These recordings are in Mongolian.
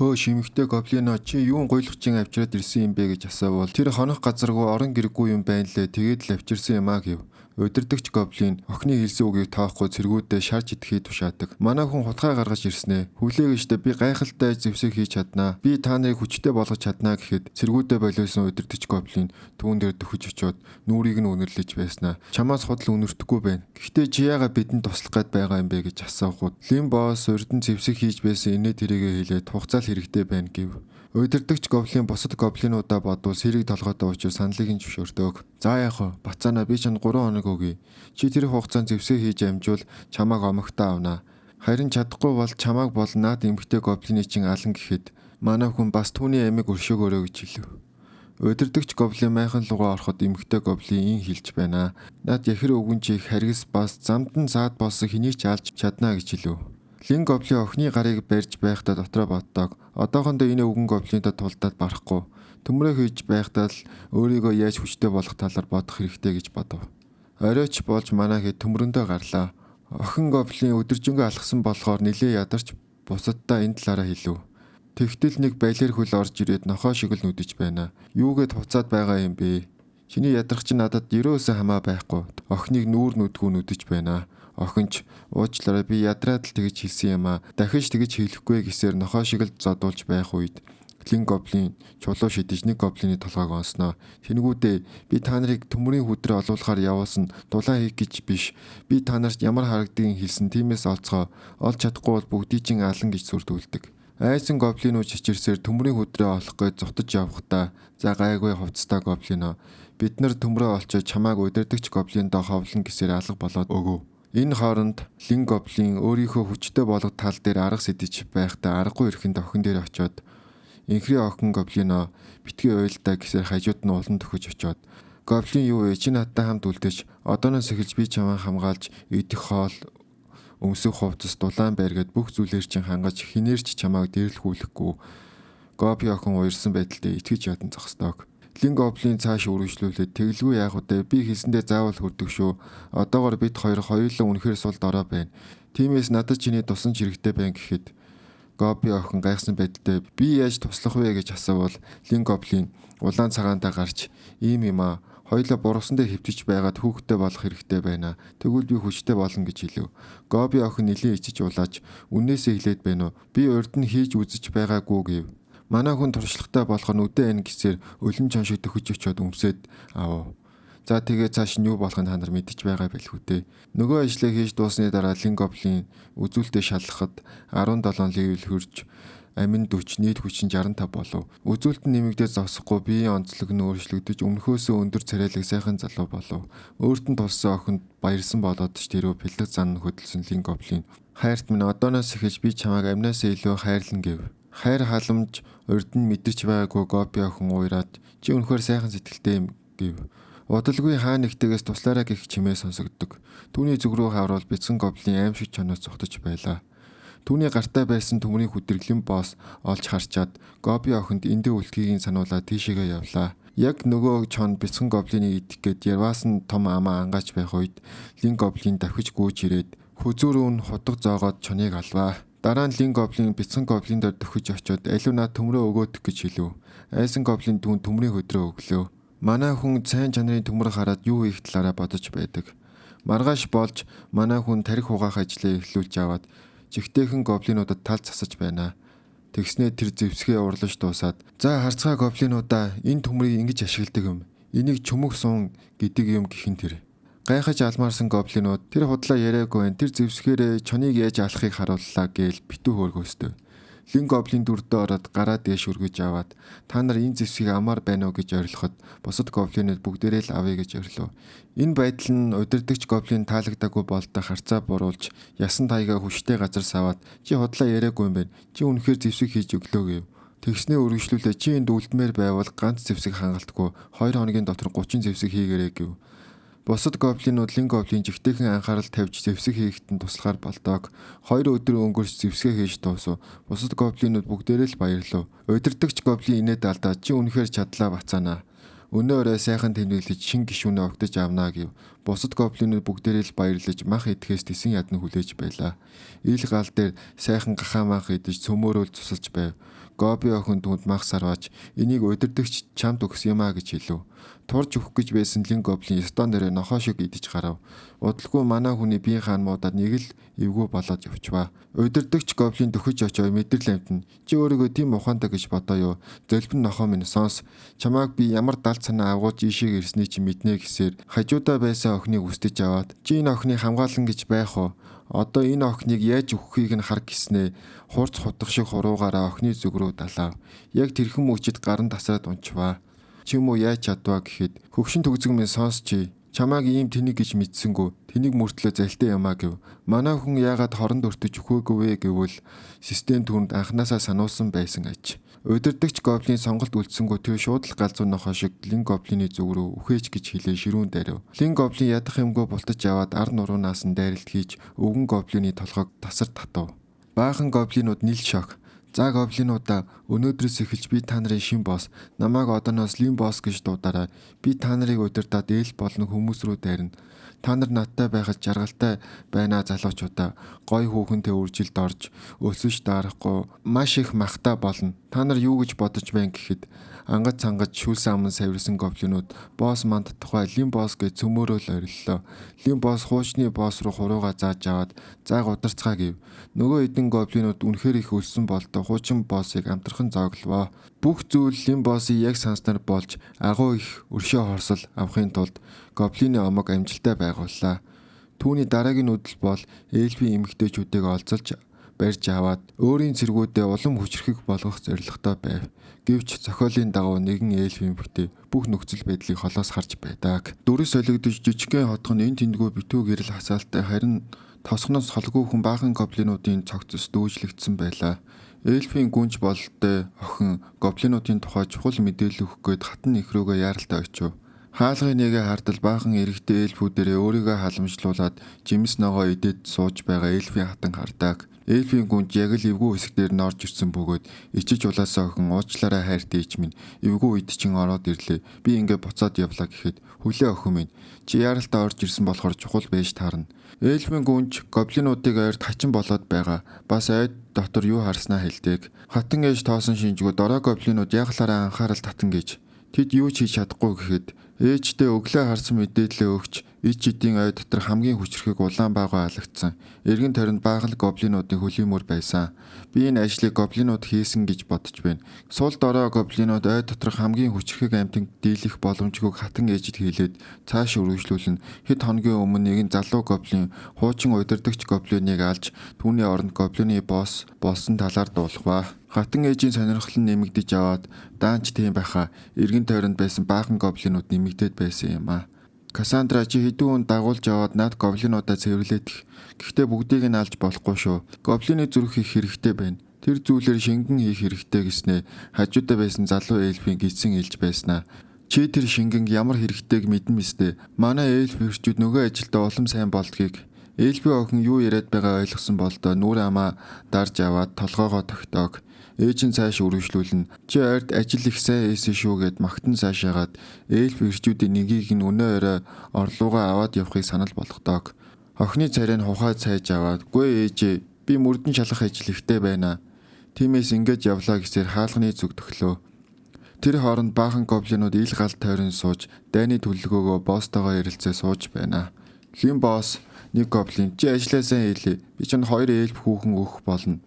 Хөө шимэгтэй гоблино чи юун гуйлгчин авчираад ирсэн юм бэ гэж асуувал тэр хонох газаргүй орон гэргүй юм байна лээ тэгээд л авчирсан юм аа гэв. Удирдагч гоблин охины хэлсэн үгийг тоохгүй цэргүүдээ шарж идэхий тушаадаг. Манай хүн хутгаа гаргаж ирснэ. Хүлээгчдээ би гайхалтай зэвсэг хийж чаднаа. Би та нарыг хүчтэй болгож чаднаа гэхэд цэргүүдээ болиосон удирдагч гоблин түүн дээр дөхөж очиод нүрийг нь үнэрлэж байснаа. Чамаас худал үнэртэхгүй байна. Гэхдээ чи яагаад бидэнд туслах гээд байгаа юм бэ гэж асуухад Лин босс урд нь зэвсэг хийж байсан инээ тэрийгэ хэлээд хугацаал хэрэгтэй байна гэв. Удирдагч гоблин бусад гоблинуудаа бодвол сэрэг толгойтой учраас саналыг нь зөвшөөрдөг. За яах вэ? Бацаана би чанд 3 хоног өгье. Чи тэр хугацаанд зэвсэг хийж амжвал чамааг омогтоо авнаа. Харин чадахгүй бол чамааг бол наад эмгтэй гоблины чин алан гэхэд манай хүн бас түүний амийг өршөөгөөрэй гэж хэлв. Удирдагч гоблин майхан лугаа ороход эмгтэй гоблин ин хэлж байна. Наад яхэр өгөн чи харгас бас замд нь заад болсон хэнийг ч алж чаднаа гэж хэлв. Лин гоблин охины гарыг барьж байхдаа дотроо боддог. Одоохондоо энэ өвгөн гоблинтой тулдаад барахгүй. Төмрөө хийж байхдаа л өөрийгөө яаж хүчтэй болох талаар бодох хэрэгтэй гэж бодов. Оройч болж манайхэд төмрөндөө гарлаа. Охин гоблин өдөржингөө алхсан болохоор нилээ ядарч бусаддаа энэ талаараа хэлв. Тэгтэл нэг балер хөл орж ирээд нохоо шиг л нүдэж байна. Юугээд хуцаад байгаа юм бэ? Чиний ядарч надад ерөөсөө хамаа байхгүй. Охиныг нүүр нүдгүү нүдэж байна. Охинч уучлаарай би ядраад л тэгж хэлсэн юм аа. Дахиж тэгж хэлэхгүй гэсээр нохоо шиг л зодуулж байх үед Лин гоблин чулуу шидэж нэг гоблины толгойг онсноо. Тэнгүүдээ би та нарыг төмрийн хүдрээ олуулахаар явуулсан дулаан хийх гэж биш. Би та нарт ямар харагдгийг хэлсэн тиймээс олцгоо. Олж чадахгүй бол бүгдийг чинь алан гэж сүрдүүлдэг. Айсан гоблинууд чичирсээр төмрийн хүдрээ олох гэж зутаж явхдаа за гайгүй хувцастай гоблино. Бид нар төмрөө олчоо чамааг удирдагч гоблиндоо ховлон гэсээр алга болоод өгөв. Энэ хооронд Лин гоблин өөрийнхөө хүчтэй болгох тал дээр арга сэтэж байхдаа аргагүй эрхэнд охин дээр очиод инхри охин гоблино битгий уйлдаа гэсээр хажууд нь улан төхөж очиод гоблин юу вэ чи надтай хамт үлдээж одооноос эхэлж би чамайг хамгаалж идэх хоол өмсөх хувцас дулаан байргээд бүх зүйлээр чинь хангаж хинээрч чамайг дээрлэхүүлэхгүй гоби охин уярсан байдалтай итгэж ядан зогсдог. Лин гоблин цааш үргэлжлүүлээд тэглгүй яах вэ би хэлсэндээ заавал хүрдэг шүү. Одоогоор бид хоёулаа үнэхээр сул дорой байна. Тиймээс надад чиний тусан хэрэгтэй байна гэхэд гоби охин гайхсан байдалтай би яаж туслах вэ гэж асуувал Лин гоблин улаан цагаантаа гарч ийм юм аа. Хоёулаа бургасан дээр хэвтэж байгаад хүүхдтэй болох хэрэгтэй байна. Тэгвэл би хүчтэй болно гэж хэлв. Гоби охин нэлээд ичиж улааж үннээсээ хэлээд байна уу? Би урд нь хийж үзэж байгаагүй гэв. Манай хүн туршлагатай болох нь үдэ энэ гэсээр өлөн чон шиг төхөж очиод өмсөд аав. За тэгээ цааш нь юу болохыг та нар мэдэж байгаа байлгүй дээ. Нөгөө ажлыг хийж дуусны дараа Лин гоблин үзүүлэлтэд шалгахад 17 левел хүрч амин 40 нийт хүч нь 65 болов. Үзүүлэлт нь нэмэгдээд зогсохгүй биеийн онцлог нь өөрчлөгдөж өмнөхөөсөө өндөр царайлаг сайхан залуу болов. Өөрт нь тулсан охинд баярсан болоод ч тэрөө бэлэг зан хөдөлсөн Лин гоблин хайрт минь одооноос эхэлж би чамайг амнаас илүү хайрлан гэв. Хайр халамж урд нь мэдэрч байгаагүй гоби охин уураад чи үнэхээр сайхан сэтгэлтэй юм гэв. Удалгүй хаа нэгтээс туслаараа гэх чимээ сонсогддог. Түүний зүг рүү хаврал бяцхан гоблин аимшиг чоноос цогтож байлаа. Түүний гартаа байсан төмрийн хүдрэглэн босс олж харчаад гоби охинд эндээ үлдхийг сануулаад тийшээгээ явлаа. Яг нөгөө чон бяцхан гоблиныг идэх гээд ярваас нь том амаа ангаач байх үед Лин гоблин давхиж гүйж ирээд хүзүүрөө нь хутга зоогоод чоныг алваа. Дараа нь Лин гоблин бяцхан гоблин дээр төхөж очиод алиунаа төмрөө өгөөдөх гэж хэлв. Айсан гоблин түүн төмрийн хөдрөө өглөө. Манай хүн сайн чанарын төмөр хараад юу хийх талаараа бодож байдаг. Маргааш болж манай хүн тарих хугаах ажлыг эхлүүлж аваад жигтэйхэн гоблинуудад тал засаж байна. Тэгснээ тэр зэвсгээ урлаж дуусаад за харцгаа гоблинуудаа энэ төмрийг ингэж ашигладаг юм. Энийг чөмөх сун гэдэг юм гэхин тэр. Гайхаж алмаарсан гоблинууд тэр худлаа яриаггүй энэ тэр зэвсгээрээ чоныг яаж алахыг харууллаа гээл битүү хөөргөөстэй. Лин гоблин дүрдээ ороод гараа дээш өргөж аваад та нар энэ зэвсгийг амар байна уу гэж орилоход бусад гоблинууд бүгдээрээ л авъя гэж орилов. Энэ байдал нь удирдагч гоблин таалагдаагүй болтой харцаа буруулж ясан таяга хүчтэй газар саваад чи худлаа яриаггүй юм байна. Чи үнэхээр зэвсэг хийж өглөө гэв. Тэгснээ өргөжлүүлээ чи энд үлдмээр байвал ганц зэвсэг хангалтгүй 2 хоногийн дотор 30 зэвсэг хийгээрэй гэв. Бусад гоблинууд Лин гоблин жигтэйхэн анхаарал тавьж зэвсэг хийхэд нь туслахаар болдог. 2 өдөр өнгөрч зэвсгээ хийж дуусав. Бусад гоблинууд бүгдээрээ л баярлав. Удирдагч гоблин инээд алдаад чи үнэхээр чадлаа бацаана. Өнөө өрөө сайхан тэмдэглэж шин гишүүнээ огтож авнаа гэв. Бусад гоблинууд бүгдээрээ л баярлаж мах идэхээс тэсэн ядны хүлээж байлаа. Ил гал дээр сайхан гахаа мах идэж цөмөөрөөл цусалж байв. Гоби охин түнд мах сарваач энийг удирдагч чамд өгс юмаа гэж хэлв. Турж өгөх гэж байсан лин гоблин стон дээрээ нохоо шиг идэж гарав. Удалгүй манай хүний бие хаан муудаад нэг л эвгүй болоод явчваа. Удирдагч гоблин дөхөж очив мэдрэл амтна. Чи өөрийгөө тийм ухаантай гэж бодоо юу? Зөлбөн нохоо минь сонс. Чамааг би ямар далд санаа агуулж ийшээ ирсний чи мэднэ гэсээр хажуудаа байсан охиныг үстэж аваад чи энэ охиныг хамгаалан гэж байх уу? Одоо энэ охиныг яаж өгөхийг нь хар гиснээ хурц хутгах шиг хуруугаараа охины зүг рүү далав. Яг тэрхэн мөчид гарын тасраад унчваа. Чи юм уу яаж чадваа гэхэд хөгшин төгзөг минь сонс чи. Чамааг ийм тэнийг гэж мэдсэнгүү. Тэнийг мөртлөө залтай юмаа гэв. Манай хүн яагаад хоронд өртөж өгөөгүй вэ гэвэл систем түнд анханасаа сануулсан байсан аж. Удирдагч гоблин сонголт үлдсэнгүү тэр шууд л галзуу нохоо шиг лин гоблины зүг рүү үхээч гэж хэлээ ширүүн дарив. Лин гоблин ядах юмгүй бултаж аваад ар нуруунаас нь дайралт хийж өвгөн гоблины толгойг тасар татав. Баахан гоблинууд нийл шок. За гоблинуудаа өнөөдрөөс эхэлж би та нарын шин босс, намайг одооноос лин босс гэж дуудаарай. Би та нарыг удирдаад ээл болон хүмүүс рүү дайрна. Та нар надтай байхад жаргалтай байна залуучуудаа. Гой хүүхэнтэй үржилд орж өсөж дарахгүй маш их махтай болно. Та нар юу гэж бодож байна гэхэд ангад цангад шүүлсэн аман савирсан гоблинууд босс манд тухай лин босс гэж цөмөөрөөл ориллоо. Лин босс хуучны босс руу хурууга зааж аваад зааг ударцгаа гэв. Нөгөө эдэн гоблинууд үнэхээр их өлсөн болдоо хуучин боссыг амтрахын зоогловоо. Бүх зүйл лин боссын яг санснаар болж агуу их өршөө хорсол авахын тулд гоблины омог амжилттай байгууллаа. Түүний дараагийн үдэл бол эльфийн эмэгтэйчүүдийг олзолж барьж аваад өөрийн цэргүүдээ улам хүчрхэг болгох зорилготой байв. Гэвч зохиолын дагуу нэгэн эльф эмэгтэй бүх нөхцөл байдлыг холоос харж байдаг. Дүрс солигдож жижигхэн хотхон энэ тэндгүү битүү гэрэл хасаалтай харин тосгоноос холгүй хүн баахан гоблинуудын цогцос дүүжлэгдсэн байлаа. Эльфийн гүнж бололтой охин гоблинуудын тухай чухал мэдээлэл өгөх гээд хатан их рүүгээ яаралтай очив. Хаалгын нэгэ хардал баахан эрэгтэй эльфүүдэрээ өөрийгөө халамжлуулаад жимс ногоо идээд сууж байгаа эльфийн хатан хардаг. Эльфийн гүнж яг л эвгүй хэсгээр нь орж ирсэн бөгөөд ичиж улаасаа охин уучлаарай хайр дээч минь эвгүй үед чин ороод ирлээ. Би ингээ буцаад явлаа гэхэд хүлээ охин минь чи яаралтаа орж ирсэн болохоор чухал байж таарна. Эльфийн гүнж гоблинуудыг ойрт хачин болоод байгаа. Бас ойд дотор юу харснаа хэлдэг. Хатан ээж тоосон шинжгүй дорой гоблинууд яглаараа анхаарал татан гэж. Тэд юу ч хийж чадахгүй гэхэд ээжтэй өглөө харсан мэдээлэлээ өгч ич эдийн ой дотор хамгийн хүчрэхэг улаан баагаа алагдсан. Эргэн тойронд баахан гоблинуудын хөлиймөр байсан. Би энэ ажлыг гоблинууд хийсэн гэж бодож байна. Сул дорой гоблинууд ой дотор хамгийн хүчрэхэг амьтанд дийлэх боломжгүйг хатан ээжид хэлээд цааш үргэлжлүүлэн хэд хоногийн өмнө нэгэн залуу гоблин хуучин удирдагч гоблиныг алж түүний оронд гоблины босс болсон талаар дуулахва. Хатан ээжийн сонирхол нь нэмэгдэж аваад даанч тийм байхаа эргэн тойронд байсан баахан гоблинууд нэмэгдээд байсан юм а. Кассандра чи хэдэн хүн дагуулж аваад над гоблинуудаа цэвэрлэдэх. Гэхдээ бүгдийг нь алж болохгүй шүү. Гоблины зүрх хийх хэрэгтэй байна. Тэр зүйлээр шингэн хийх хэрэгтэй гэснээ хажуудаа байсан залуу эльфийн гидсэн хэлж байснаа. Чи тэр шингэн ямар хэрэгтэйг мэдэн мэстэ. Манай эльф хөрчүүд нөгөө ажилдаа улам сайн болдгийг. Эльфийн охин юу яриад байгаа ойлгосон болдоо нүр амаа дарж аваад толгоогоо тогтоог. Ээж нь цааш үргэлжлүүлнэ. Чи ойрд ажил их сайн хийсэн шүү гэд магтан цаашаагаад эльф ирчүүдийн нэгийг нь өнөө өрөө орлуугаа аваад явахыг санал болгодог. Охины царайг хухаа цайж аваад "Гүй ээжээ, би мөрдөн шалах ажил ихтэй байна. Тиймээс ингэж явлаа" гэсээр хаалганы зүг төглөө. Тэр хооронд баахан гоблинууд ил гал тойрон сууж дайны төлөлгөөгөө босстойгоо ярилцээ сууж байна. Лин босс нэг гоблин чи ажиллаа сайн хийлээ. Би чинь 2 эльф хүүхэн өгөх болно.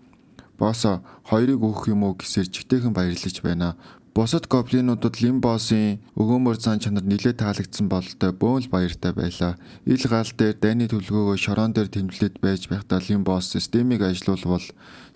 Боссо 2-ыг өгөх юм уу гэсээр чигтэйхэн баярлаж байна. Бусад гоблинуудад лин боссын өгөөмөр зан чанар нилээ таалагдсан бололтой бөөн л баяртай байлаа. Ил гал дээр дайны төлгөөгөө шорон дээр тэмдэглээд байж байхдаа лин босс системийг ажилуулвал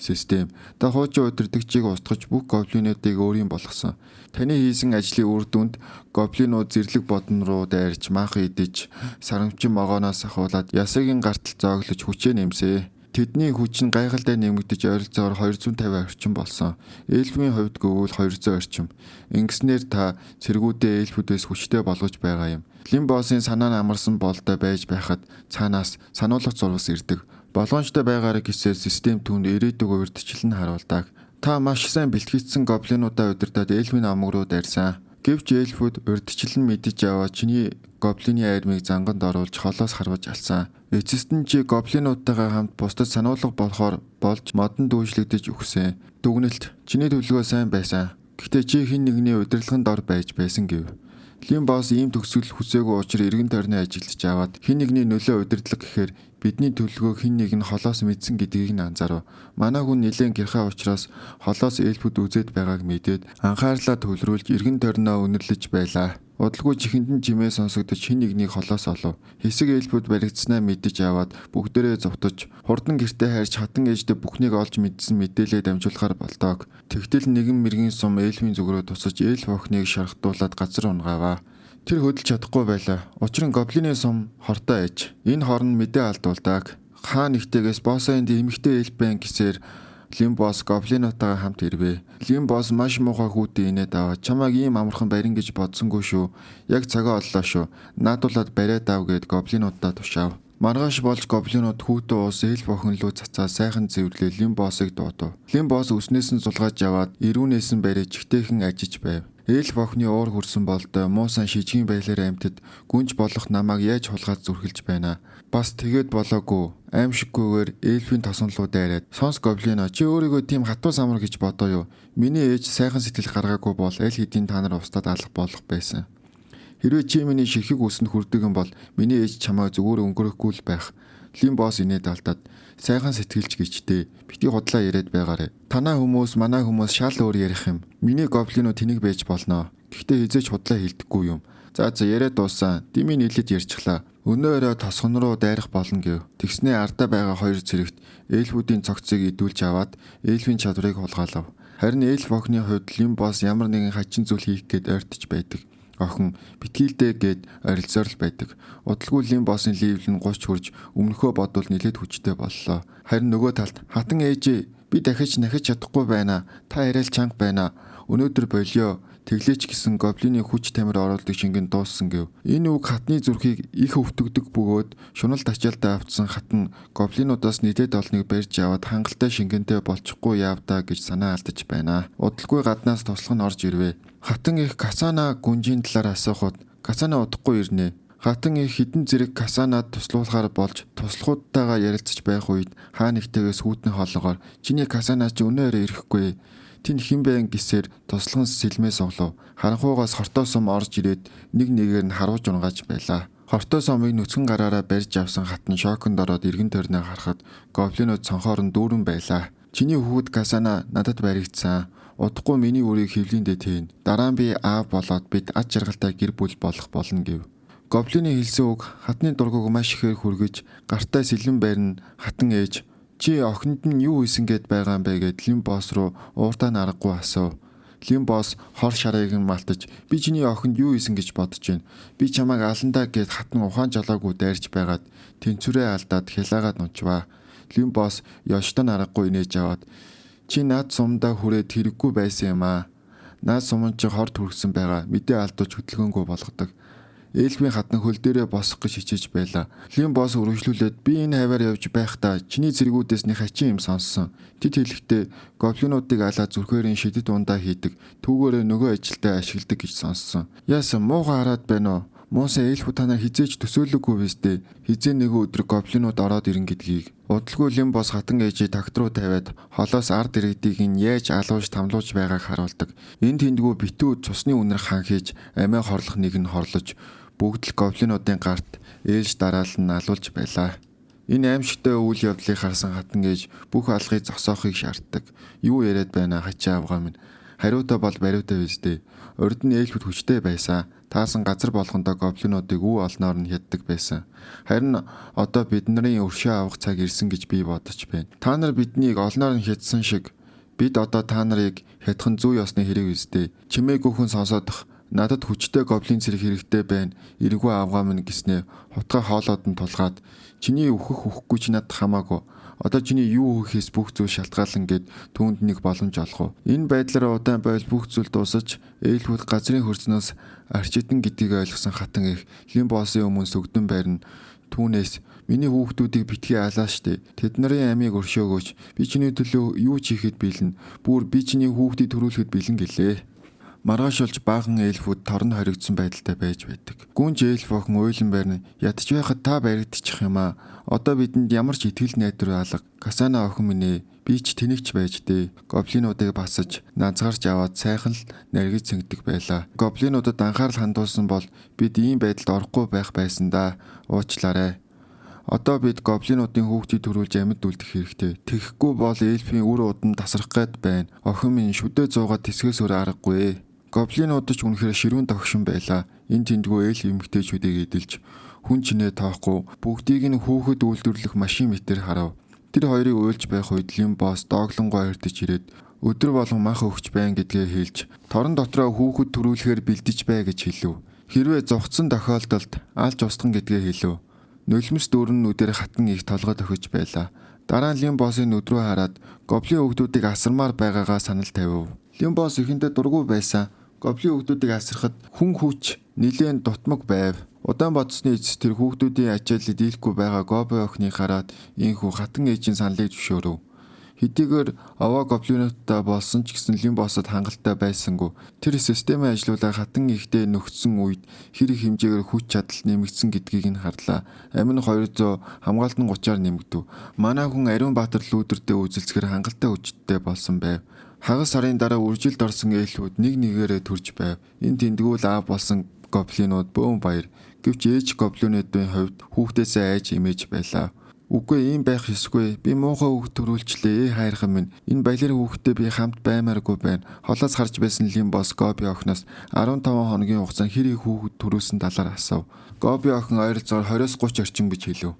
систем та хуучин удирдагчийг устгаж бүх гоблинуудыг өөрийн болгосон. Таны хийсэн ажлын үр дүнд гоблинууд зэрлэг бодон руу дайрч мах идэж сарамчин могооноос ахуулаад ясагийн гартал зооглож хүчээ нэмсэ. Тэдний хүч нь гайхалтай нэмэгдэж ойролцоогоор 250 орчим болсон. Эльфийн хувьд гэвэл 200 орчим. Ингэснээр та цэргүүдээ эльфүүдээс хүчтэй болгож байгаа юм. Лин боссын санаа нь амарсан болтой байж байхад цаанаас сануулгах зурвас ирдэг. Болгоомжтой байгаараа гэсээр систем түүнд ирээдүг урьдчилан харуулдаг. Та маш сайн бэлтгэгдсэн гоблинуудаа удирдаад эльфийн амг руу дайрсан. Гэвч эльфүүд урьдчилан мэдэж аваад чиний гоблины армийг занганд оруулж холоос харваж алсан. Эцэст нь чи гоблинуудтайгаа хамт бусдад сануулга болохоор болж модон дүүжлэгдэж өгсөн. Дүгнэлт чиний төлөвөө сайн байсан. Гэхдээ чи хэн нэгний удирдлаганд ор байж байсан гэв. Лим босс ийм төгсгөл хүсээгүй учраас эргэн тойрны ажилтж аваад хэн нэгний нөлөө удирдлага гэхээр бидний төлөвөө хэн нэг нь холоос мэдсэн гэдгийг нь анзаарав. Манай хүн нэлээд гэрхай учраас холоос эльфүүд үзээд байгааг мэдээд анхаарлаа төвлөрүүлж эргэн тойрноо үнэрлэж байлаа. Удалгүй чихэнд нь жимээ сонсогдож хэн нэгнийг холоос олов. Хэсэг эльфүүд баригдснаа мэдэж аваад бүгдээрээ зовтож хурдан гэртээ хайрч хатан ээждээ бүхнийг олж мэдсэн мэдээлэлээ дамжуулахаар болдог. Тэгтэл нэгэн мэргийн сум эльфийн зүгрөө тусаж эльф охиныг шархтуулаад газар унгааваа. Тэр хөдөлж чадахгүй байлаа. Учир нь гоблины сум хортой ээж. Энэ хорн мэдээ алдуулдаг. Хаан нэгтээс боссонд эмэгтэй эльф байн гэсээр Лим босс гоблинотойгоо хамт ирвэ. Лим босс маш муухай хүүтэй инээд аваад чамайг ийм амархан барин гэж бодсонгүй шүү. Яг цагаа оллоо шүү. Наадуулаад бариад ав гэд гоблинуудаа тушаав. Маргааш болж гоблинууд хүүтэн уус эльф охин руу цацаа сайхан зэврлээ Лим боссыг дуудав. Лим босс үснээс нь сулгааж аваад ирүүнээс нь бариж жигтэйхэн ажиж байв. Эльф охины уур хүрсэн болдоо муусан шижгийн байлаар амьтад гүнж болох намайг яаж хулгаж зүрхэлж байна. Бас тэгээд болоогүй. Аимшиггүйгээр эльфийн тосонлоо дайраад сонс гоблино чи өөрийгөө тийм хатуу самар гэж бодоо юу? Миний ээж сайхан сэтгэл гаргаагүй бол аль хэдийн та нар устдад алах болох байсан. Хэрвээ чи миний ширхэг үсэнд хүрдэгэн бол миний ээж чамайг зүгээр өнгөрөхгүй л байх. Лим босс инээд алдаад сайхан сэтгэлж гिचтэй бити худлаа яриад байгаарэ. Танаа хүмүүс манай хүмүүс шал өөр ярих юм. Миний гоблино тэнийг байж болно. Гэхдээ хизээч худлаа хэлдэггүй юм. За яриад дууссан. Дими нийлээд ярьчихлаа. Өнөө өрөө тосгон руу дайрах болно гэв. Тэгснээ ардаа байгаа хоёр цэрэгт эльфүүдийн цогцыг идүүлж аваад эльфийн чадварыг хулгайлав. Харин эльф охины хувьд Лим босс ямар нэгэн хачин зүйл хийх гээд ойртож байдаг. Охин битгийлдэ гээд орилцоор л байдаг. Удалгүй Лим боссын левел нь 30 хүрж өмнөхөө бодвол нэлээд хүчтэй боллоо. Харин нөгөө талд хатан ээжээ би дахиж чадахгүй байна. Та яриад чанга байна. Өнөөдөр болио тэглээч гэсэн гоблины хүч тамир оруулдаг шингэн дууссан гэв. Энэ үг хатны зүрхийг их өвтгдөг бөгөөд шунал тачаалтаа авцсан хатан гоблинуудаас нэлээд олныг барьж аваад хангалттай шингэнтэй болчихгүй яавдаа гэж санаа алдаж байна. Удалгүй гаднаас туслах нь орж ирвэ. Хатан их Касана гүнжийн талаар асуухад Касана удахгүй ирнэ. Хатан их хідэн зэрэг Касанад туслуулахаар болж туслахуудтайгаа ярилцаж байх үед хаан нэгтээс хүүтний хоолоогоор чиний Касана ч өнөөрөө ирэхгүй. Тин хэн байн гэсээр тослон сэлмээс оглов. Харанхуугаас хортой сум орж ирээд нэг нэгээр нь харуулж унгааж байлаа. Хортой сумыг нүцгэн гараараа барьж авсан хатан шоконд ороод эргэн тойрноо харахад гоблинууд цонхоор нь дүүрэн байлаа. Чиний хүүхэд Касана надад баригдсан. Удахгүй миний үрийг хөвлөндөө teen. Дараа нь би аав болоод бид ад жаргалтай гэр бүл болох болно гэв. Гоблины хэлсэн үг хатны дургуг маш ихээр хүргэж гартаа сэлэн байрна хатан ээж чи охинд нь юу хийсэн гэд байгаа юм бэ гэд Лим босс руу ууртаа наргагүй асуув. Лим босс хор шарыг нь малтаж би чиний охинд юу хийсэн гэж бодож байна. Би чамайг аландаа гэд хатан ухаан жолоогүй дайрч байгаад тэнцвэрээ алдаад хялаагаад нунчваа. Лим босс ёштой наргагүй инээж аваад чи наад сумдаа хүрээд хэрэггүй байсан юм аа. Наад сумын чи хор түргсэн байгаа. Мэдээ алдууч хөдөлгөөнгүй болгодог. Эльфийн хатан хөл дээрээ босох гэж хичээж байлаа. Лим босс өргөжлүүлээд би энэ хаваар явж байхдаа чиний зэргүүдээс нэг хачин юм сонссон. Тэд хэлэхдээ гоблинуудыг алаад зүрхээрийн шидэд ундаа хийдэг. Түүгээрээ нөгөө ажилдаа ашигладаг гэж сонссон. Яасан муухай хараад байна уу? Муусан эльфүүд танаар хизээж төсөөлөггүй вэстэй. Хизээ нэгэн өдөр гоблинууд ороод ирэн гэдгийг. Удалгүй Лим босс хатан ээжээ тагт руу тавиад холоос ард иргэдийг нь яаж алууж тамлуулж байгааг харуулдаг. Энэ тэндгүү битүү цусны үнэр хаан хийж амиа хорлох нэг нь хорлож бүгд л гоблинуудын гарт ээлж дараал нь алуулж байлаа. Энэ аимшигтай үйл явдлыг харсан хатан ээж бүх алгыг зогсоохыг шаарддаг. Юу яриад байна хачаа авгаа минь. Хариутай бол бариутай вэстэй. Урд нь эльфүүд хүчтэй байсан. Таасан газар болгондоо гоблинуудыг үе олноор нь хяддаг байсан. Харин одоо бидний өршөө авах цаг ирсэн гэж би бодож байна. Та нар биднийг олноор нь хядсан шиг бид одоо та нарыг хядах нь зүй ёсны хэрэг үстэй. Чимээгүйхэн сонсоодох надад хүчтэй гоблин зэрэг хэрэгтэй байна. Эргүү авгаа минь гэснээ хутгаа хоолоод нь тулгаад чиний өөхөхгүй ч надад хамаагүй. Одоо чиний юу хийхээс бүх зүйл шалтгаалan гэд түүнд нэг боломж олох уу. Энэ байдлаараа удаан байвал бүх зүйл дуусаж эльфүүд газрын хөрснөөс арчитан гэдгийг ойлгосон хатан их Лим боссын өмнө сүгдэн байрна. Түүнээс миний хүүхдүүдийг битгий алаа штэ. Тэд нарын амийг өршөөгөөч. Би чиний төлөө юу ч хийхэд бэлэн. Бүр би чиний хүүхдийг төрүүлэхэд бэлэн гэлээ. Маргаашулж баахан эльфүүд торн хоригдсон байдалтай байж байдаг. Гүнж эльф охин уйлан байрны ядч байхад та баригдчих юм аа. Одоо бидэнд ямар ч итгэл найдвар алга. Касана охин минь ээ. Би ч тэнэгч байж дээ. Гоблинуудыг басаж, нанцгарч аваад сайхан л наргиж цэнгдэг байлаа. Гоблинуудад анхаарал хандуулсан бол бид ийм байдалд орохгүй байх байсан да. Уучлаарай. Одоо бид гоблинуудын хүүхдийг төрүүлж амьд үлдэх хэрэгтэй. Тэгэхгүй бол эльфийн үр удам тасрах гээд байна. Охин минь шүдээ зуугаад тэсгээс өөр аргагүй. Гоблинууд ч үнэхээр ширүүн тогшин байлаа. Энэ тэндгүү эльф эмэгтэйчүүдийг эдэлж хүн чинээ тоохгүй бүгдийг нь хүүхэд үйлдвэрлэх машин мэтэр харав. Тэр хоёрыг уйлж байх үед Лим босс дооглонгоо ирдэж ирээд өдөр болгон мах өгч байна гэдгээ хэлж торон дотроо хүүхэд төрүүлэхээр бэлдэж бай гэж хэлв. Хэрвээ зогцсон тохиолдолд алж устган гэдгээ хэлв. Нулимс дөрөн нүдээр хатан их толгой тохиж байлаа. Дараа нь Лим боссын нүд рүү хараад гоблин хүүхдүүдийг асармаар байгаагаа санал тавив. Лим босс ихэндээ дургүй байсан. Гоблин хүүхдүүдийг асрахад хүн хүч нэлээд дутмаг байв. Удаан бодсны эцэс тэр хүүхдүүдийн ачааллыг дийлэхгүй байгаа Гоби охиныг хараад инхүү хатан ээжийн саналыг зөвшөөрөв. Хэдийгээр овоо гоблинуудтай болсон ч гэсэн Лим боссод хангалттай байсангүй. Тэр системээ ажилуулаа хатан ихтэй нөхцсөн үед хэрэг хэмжээгээр хүч чадал нэмэгдсэн гэдгийг нь харлаа. Амин 200 хамгаалтан 30-аар нэмэгдэв. Манай хүн Ариун Баатар лүүдэртэй үзэлцэхээр хангалттай хүчтэй болсон байв. Хагас сарын дараа үржилд орсон эльфүүд нэг нэгээрээ төрж байв. Энэ тэндгүүл аав болсон гоблинууд бөөн баяр. Гэвч ээж гоблинуудын хувьд хүүхдээсээ айж имэж байлаа. Үгүй ийм байх ёсгүй. Би муухай хүүхд төрүүлчлээ хайрхан минь. Энэ балер хүүхдтэй би хамт баймааргүй байна. Холоос харж байсан Лим босс Гоби охиноос 15 хоногийн хугацаанд хэр их хүүхд төрүүлсэн талаар асуув. Гоби охин ойролцоогоор 20-30 орчим гэж хэлв.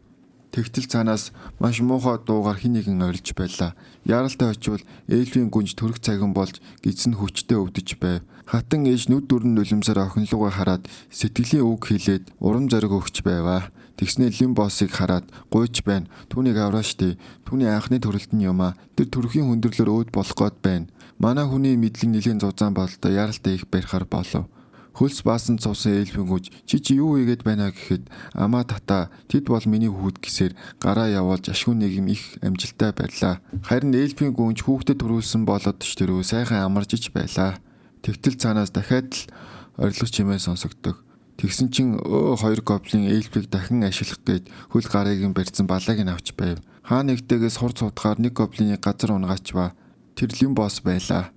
Тэгтэл цаанаас маш муухай дуугаар хин нэгэн орилж байлаа. Яралтай очивол эльфийн гүнж төрөх цаган болж гидсэн хүчтэй өвдөж байв. Хатан ээж нүд дүрэн нулимсаар охинлуугаа хараад сэтгэлийн үг хэлээд урам зориг өгч байваа. Тэгснээ Лим боссыг хараад гуйж байна. Түүнийг авраа штий. Түүний анхны төрөлтөн юм аа. Тэр төрхийн хүндрэлээр өөд болох гээд байна. Манай хүний мэдлэг нэлийн зузаан бололтой яралтай их барихаар болов. Хөлс баасан цувсан эльфийн гүж чи юу хийгээд байна гэхэд амаа тата тэд бол миний хүүхэд гэсээр гараа явуулж ашгүй нийгэм их амжилттай байлаа. Харин эльфийн гүнж хүүхдэд төрүүлсэн болоод ч тэрөө сайхан амаржиж байлаа. Тэгтэл цаанаас дахиад л орилгох чимээ сонсогддог. Тэгсэн чин хоёр гоблин эльфийг дахин ашиглах гээд хөл гарыг нь барьсан балааг нь авч байв. Хаа нэгтэйгээс хур цутгаар нэг гоблины газар унгаач ба тэр Лим босс байлаа.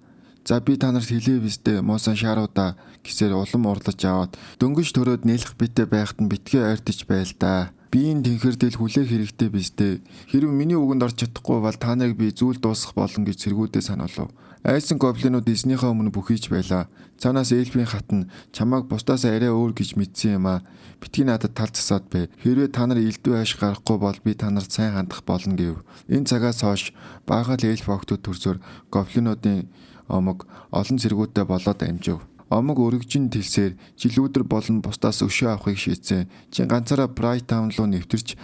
За би та нарт хэлээ бистэ муусан шааруудаа гэсээр улам урлаж аваад дөнгөж төрөөд нээлэх битээ байхад нь битгий ойртож байл да. Би энэ тэнхэрдэл хүлээх хэрэгтэй бистэ. Хэрвээ миний үгэнд орж чадахгүй бол та нарыг би зүйл дуусгах болно гэж сэргүүдээ санаалав. Айсан гоблинууд эзнийхээ өмнө бүхийж байлаа. Цаанаас эльфийн хатан чамайг бусдаас арай өөр гэж мэдсэн юм аа. Битгий надад тал засаад бай. Хэрвээ та нар элдвээ хаш гарахгүй бол би та нарт сайн хандах болно гэв. Энэ цагаас хойш баагаал эльф охтууд төрсөөр гоблинуудын омог олон зэргүүтээ болоод амжив. Омог өргөжин тэлсээр жилүүдэр болон бусдаас өшөө авахыг шийдсэн. Чин ганцаараа Bright Town руу нэвтэрч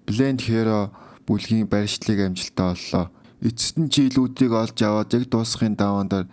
Blend Hero бүлгийн барьцлыг амжилттай оллоо. Эцэст нь жилүүдийг олж аваад яг дуусахын даваандар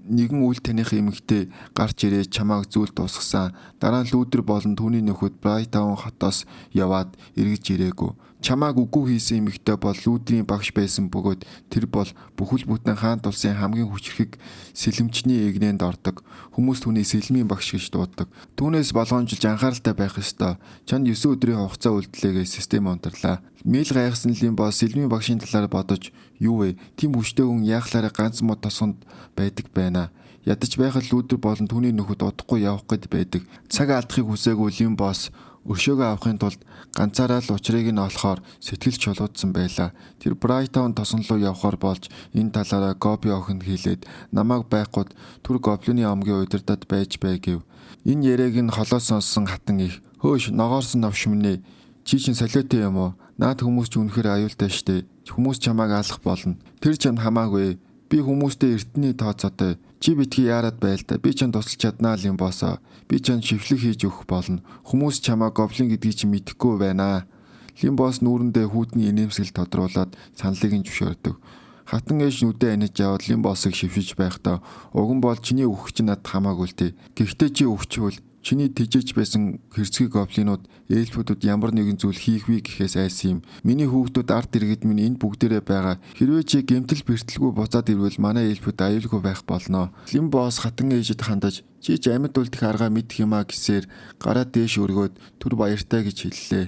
нэгэн үл таних эмэгтэй гарч ирээд чамааг зүйл дуусгасан. Дараа нь лүүдэр болон түүний нөхөд Bright Town хотоос яваад эргэж ирээгүй. Чамааг үгүй хийсэн эмэгтэй бол лүүдрийн багш байсан бөгөөд тэр бол бүхэл бүтэн хаан тулсын хамгийн хүчрхэг сэлэмчний эгнээнд ордог. Хүмүүс түүний сэлмийн багш гэж дууддаг. Түүнээс болгоомжилж анхааралтай байх ёстой. Чанд 9 өдрийн хугацаа үлдлээгээ систем унтарлаа. Мэйл гайхсан Лим босс сэлмийн багшийн талаар бодож юу вэ? Тим хүчтэй хүн яахлаараа ганц мод тосгонд байдаг байна. Ядаж байхад лүүдэр болон түүний нөхөд удахгүй явах гээд байдаг. Цаг алдахыг хүсээгүй Лим босс өршөөгөө авахын тулд ганцаараа л учрыг нь олохоор сэтгэл чулуудсан байлаа. Тэр Bright Town тосон руу явхаар болж энэ талаараа Гоби охинд хэлээд намайг байхгүйд түр гоблины омгийн удирдад байж бай гэв. Энэ яриаг нь холоос сонссон хатан их хөөш ногоорсон новш минь чи чин солиотой юм уу? Наад хүмүүс ч үнэхээр аюултай штэ. Хүмүүс чамайг алах болно. Тэр чамд хамаагүй. Би хүмүүстэй эртний тооцоотой. Чи битгий яарад байл та. Би чанд тусалж чаднаа Лим боссоо. Би чанд шивлэг хийж өгөх болно. Хүмүүс чамаа гоблин гэдгийг чи мэдэхгүй байна. Лим босс нүүрэндээ хүүтний инээмсэл тодруулаад саналыг нь зөвшөөрдөг. Хатан ээж нүдээ аниж яваад Лим боссыг шившиж байхдаа уган бол чиний өгч надад хамаагүй л дээ. Гэхдээ чи өгчвөл Чиний тэжээж байсан хэрцгий гоблинууд эльфүүдүүд ямар нэгэн зүйл хийх вэ гэхээс айсан юм. Миний хүүхдүүд ард иргэд минь энд бүгдээрээ байгаа. Хэрвээ чи гэмтэл бэртэлгүй буцаад ирвэл манай эльфүүд аюулгүй байх болно. Лим босс хатан ээжэд хандаж чи ч амьд үлдэх аргаа мэдэх юмаа гэсээр гараа дээш өргөөд түр баяртай гэж хэллээ.